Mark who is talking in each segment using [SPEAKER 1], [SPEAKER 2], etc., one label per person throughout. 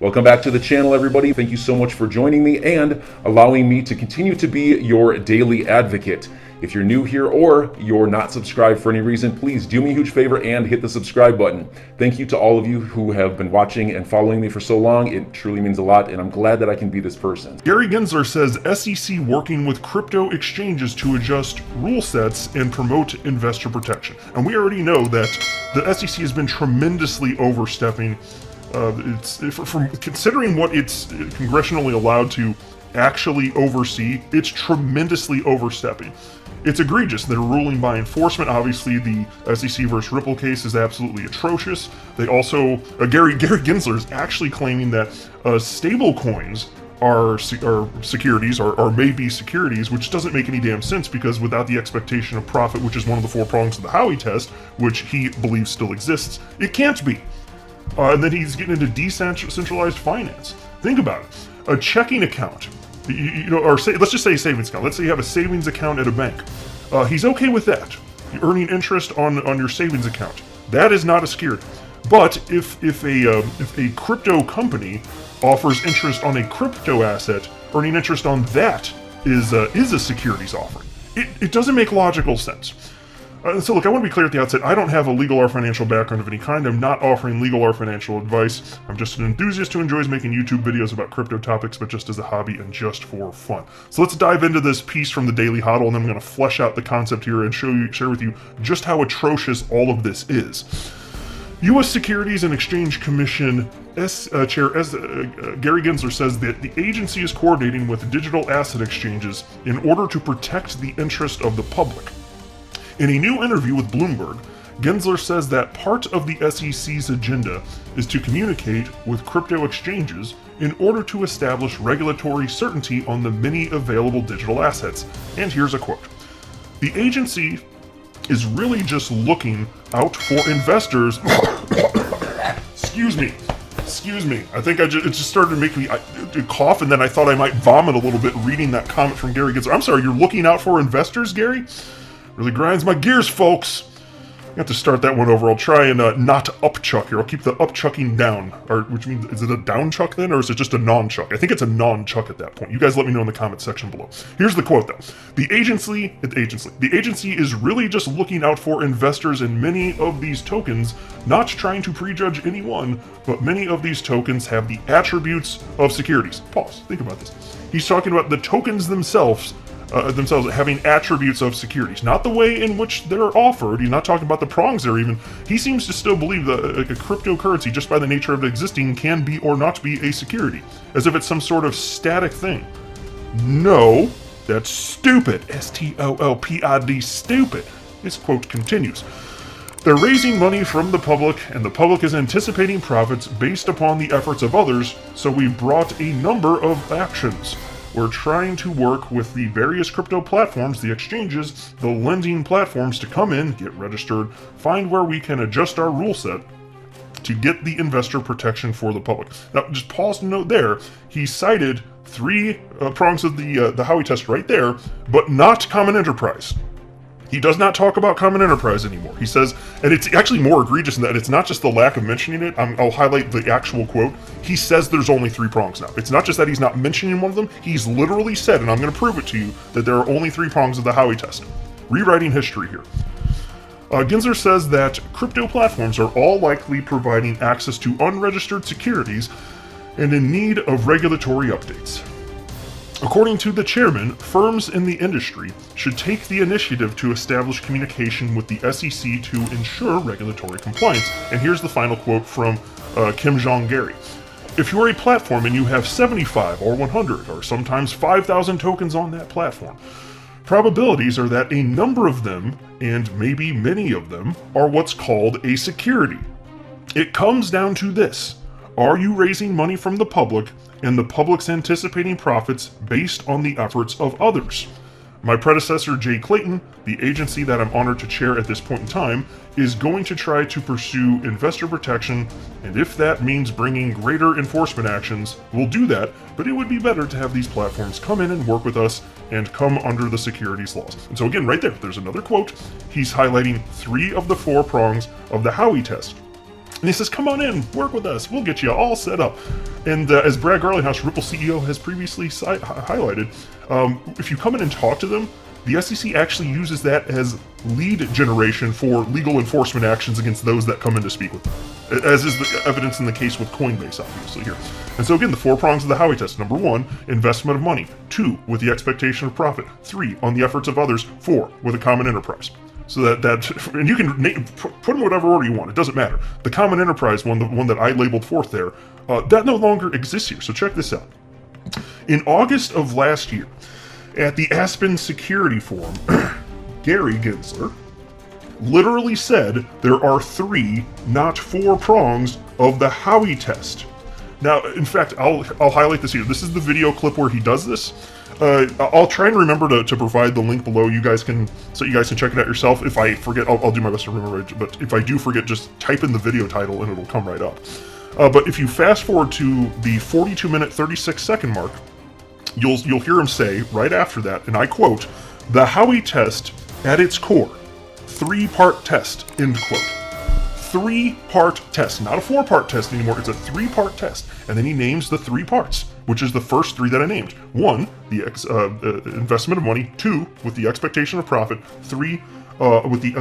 [SPEAKER 1] Welcome back to the channel, everybody. Thank you so much for joining me and allowing me to continue to be your daily advocate. If you're new here or you're not subscribed for any reason, please do me a huge favor and hit the subscribe button. Thank you to all of you who have been watching and following me for so long. It truly means a lot, and I'm glad that I can be this person.
[SPEAKER 2] Gary Gensler says SEC working with crypto exchanges to adjust rule sets and promote investor protection. And we already know that the SEC has been tremendously overstepping. From considering what it's congressionally allowed to actually oversee, it's tremendously overstepping. It's egregious. They're ruling by enforcement. Obviously, the SEC versus Ripple case is absolutely atrocious. They also, Gary Gensler is actually claiming that stable coins are securities, or may be securities, which doesn't make any damn sense, because without the expectation of profit, which is one of the 4 prongs of the Howey test, which he believes still exists, it can't be. And then he's getting into decentralized finance. Think about it. A checking account, let's just say a savings account. Let's say you have a savings account at a bank. He's okay with that. You're earning interest on your savings account. That is not a security. But if a crypto company offers interest on a crypto asset, earning interest on that is a securities offering. It doesn't make logical sense. So look, I want to be clear at the outset, I don't have a legal or financial background of any kind. I'm not offering legal or financial advice. I'm just an enthusiast who enjoys making YouTube videos about crypto topics, but just as a hobby and just for fun. So let's dive into this piece from the Daily Hodl, and then I'm going to flesh out the concept here and share with you just how atrocious all of this is. U.S. Securities and Exchange Commission Chair Gary Gensler says that the agency is coordinating with digital asset exchanges in order to protect the interest of the public. In a new interview with Bloomberg, Gensler says that part of the SEC's agenda is to communicate with crypto exchanges in order to establish regulatory certainty on the many available digital assets. And here's a quote. The agency is really just looking out for investors. Excuse me. I think it just started to make me cough, and then I thought I might vomit a little bit reading that comment from Gary Gensler. I'm sorry, you're looking out for investors, Gary? Really grinds my gears, folks. I have to start that one over. I'll try and not upchuck here. I'll keep the upchucking down. Which means, is it a downchuck then, or is it just a non-chuck? I think it's a non-chuck at that point. You guys let me know in the comment section below. Here's the quote, though. The agency is really just looking out for investors in many of these tokens, not trying to prejudge anyone, but many of these tokens have the attributes of securities. Pause. Think about this. He's talking about the tokens themselves having attributes of securities, not the way in which they're offered. He's not talking about the prongs there even. He seems to still believe that a cryptocurrency, just by the nature of existing, can be or not be a security, as if it's some sort of static thing. No, that's stupid. STOLPID, stupid. His quote continues. They're raising money from the public, and the public is anticipating profits based upon the efforts of others, so we brought a number of actions. We're trying to work with the various crypto platforms, the exchanges, the lending platforms to come in, get registered, find where we can adjust our rule set to get the investor protection for the public. Now, just pause to note there, he cited 3 prongs of the Howey test right there, but not common enterprise. He does not talk about common enterprise anymore. He says, and it's actually more egregious than that. It's not just the lack of mentioning it. I'll highlight the actual quote. He says there's only 3 prongs now. It's not just that he's not mentioning one of them. He's literally said, and I'm going to prove it to you, that there are only 3 prongs of the Howey test. Rewriting history here. Gensler says that crypto platforms are all likely providing access to unregistered securities and in need of regulatory updates. According to the chairman, firms in the industry should take the initiative to establish communication with the SEC to ensure regulatory compliance. And here's the final quote from Kim Jong-Gary. If you're a platform and you have 75 or 100 or sometimes 5,000 tokens on that platform, probabilities are that a number of them, and maybe many of them, are what's called a security. It comes down to this. Are you raising money from the public, and the public's anticipating profits based on the efforts of others? My predecessor, Jay Clayton, the agency that I'm honored to chair at this point in time, is going to try to pursue investor protection, and if that means bringing greater enforcement actions, we'll do that, but it would be better to have these platforms come in and work with us and come under the securities laws. And so again, right there's another quote. He's highlighting 3 of the 4 prongs of the Howey test. And he says, come on in, work with us, we'll get you all set up. And as Brad Garlinghouse, Ripple CEO, has previously highlighted, if you come in and talk to them, the SEC actually uses that as lead generation for legal enforcement actions against those that come in to speak with them, as is the evidence in the case with Coinbase, obviously, here. And so again, the 4 prongs of the Howey test. Number 1, investment of money. 2, with the expectation of profit. 3, on the efforts of others. 4, with a common enterprise. So that and you can put in whatever order you want. It doesn't matter. The common enterprise one, the one that I labeled forth there, that no longer exists here. So check this out. In August of last year, at the Aspen Security Forum, Gary Gensler literally said there are 3, not 4 prongs of the Howey test. Now, in fact, I'll highlight this here. This is the video clip where he does this. I'll try and remember to provide the link below. So you guys can check it out yourself. If I forget, I'll do my best to remember it. But if I do forget, just type in the video title and it'll come right up. But if you fast forward to the 42-minute, 36-second mark, you'll hear him say right after that, and I quote, "The Howey test, at its core, 3-part test." End quote. 3-part test, not a 4-part test anymore. It's a 3-part test, and then he names the 3 parts, which is the first 3 that I named. 1, the investment of money. 2, with the expectation of profit. 3, with the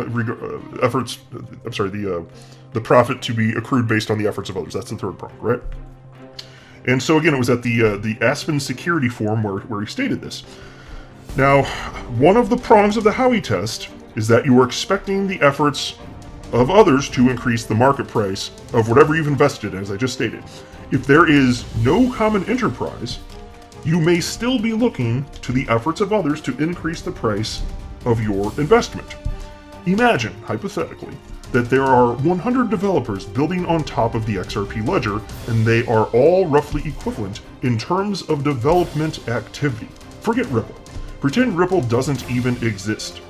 [SPEAKER 2] efforts. I'm sorry, the profit to be accrued based on the efforts of others. That's the 3rd prong, right? And so again, it was at the Aspen Security Forum where he stated this. Now, one of the prongs of the Howey test is that you are expecting the efforts of others to increase the market price of whatever you've invested in, as I just stated. If there is no common enterprise, you may still be looking to the efforts of others to increase the price of your investment. Imagine, hypothetically, that there are 100 developers building on top of the XRP ledger, and they are all roughly equivalent in terms of development activity. Forget Ripple. Pretend Ripple doesn't even exist.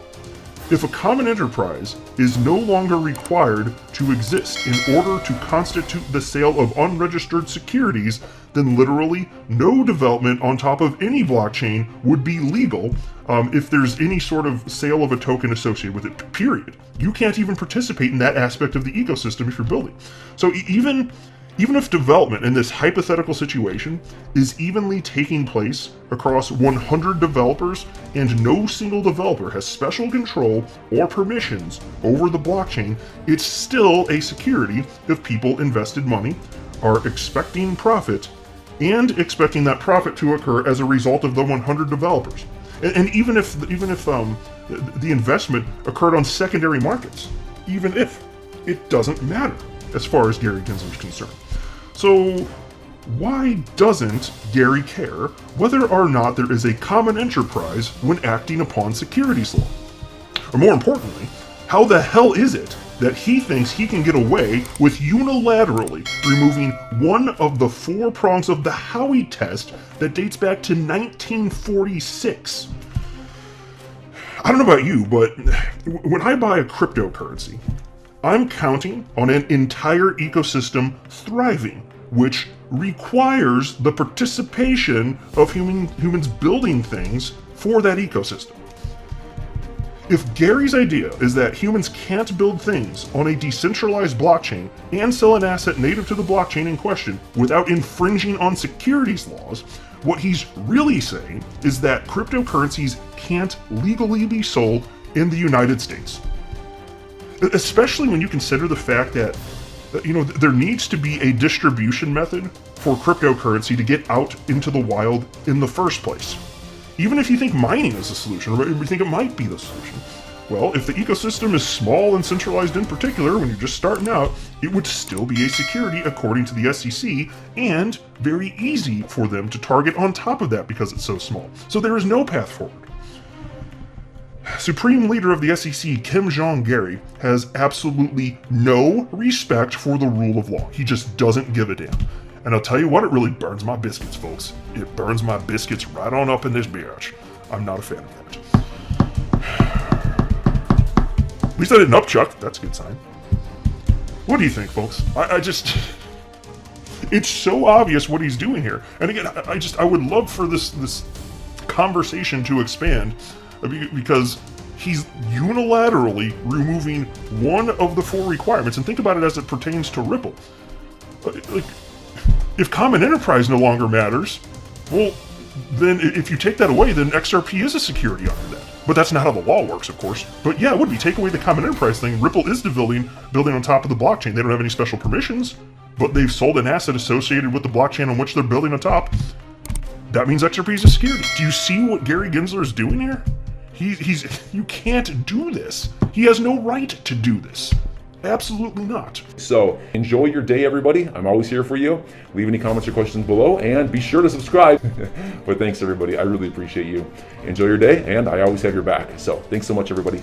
[SPEAKER 2] If a common enterprise is no longer required to exist in order to constitute the sale of unregistered securities, then literally no development on top of any blockchain would be legal if there's any sort of sale of a token associated with it, period. You can't even participate in that aspect of the ecosystem if you're building. So even if development in this hypothetical situation is evenly taking place across 100 developers and no single developer has special control or permissions over the blockchain, it's still a security if people invested money, are expecting profit, and expecting that profit to occur as a result of the 100 developers. And even if the investment occurred on secondary markets, even if, it doesn't matter as far as Gary Gensler is concerned. So why doesn't Gary care whether or not there is a common enterprise when acting upon securities law? Or more importantly, how the hell is it that he thinks he can get away with unilaterally removing one of the 4 prongs of the Howey test that dates back to 1946? I don't know about you, but when I buy a cryptocurrency, I'm counting on an entire ecosystem thriving, which requires the participation of humans building things for that ecosystem. If Gary's idea is that humans can't build things on a decentralized blockchain and sell an asset native to the blockchain in question without infringing on securities laws, what he's really saying is that cryptocurrencies can't legally be sold in the United States. Especially when you consider the fact that, there needs to be a distribution method for cryptocurrency to get out into the wild in the first place. Even if you think mining is the solution, or you think it might be the solution, well, if the ecosystem is small and centralized in particular, when you're just starting out, it would still be a security according to the SEC, and very easy for them to target on top of that because it's so small. So there is no path forward. Supreme Leader of the SEC, Kim Jong-Gary, has absolutely no respect for the rule of law. He just doesn't give a damn. And I'll tell you what, it really burns my biscuits, folks. It burns my biscuits right on up in this bitch. I'm not a fan of that. At least I didn't upchuck. That's a good sign. What do you think, folks? I just... It's so obvious what he's doing here. And again, I would love for this conversation to expand, because He's unilaterally removing one of the 4 requirements. And think about it as it pertains to Ripple. Like, if common enterprise no longer matters, well, then if you take that away, then XRP is a security under that. But that's not how the law works, of course. But yeah, it would be. Take away the common enterprise thing. Ripple is building on top of the blockchain. They don't have any special permissions, but they've sold an asset associated with the blockchain on which they're building on top. That means XRP is a security. Do you see what Gary Gensler is doing here? You can't do this. He has no right to do this. Absolutely not.
[SPEAKER 1] So enjoy your day, everybody. I'm always here for you. Leave any comments or questions below, and be sure to subscribe. But thanks, everybody. I really appreciate you. Enjoy your day, and I always have your back. So thanks so much, everybody.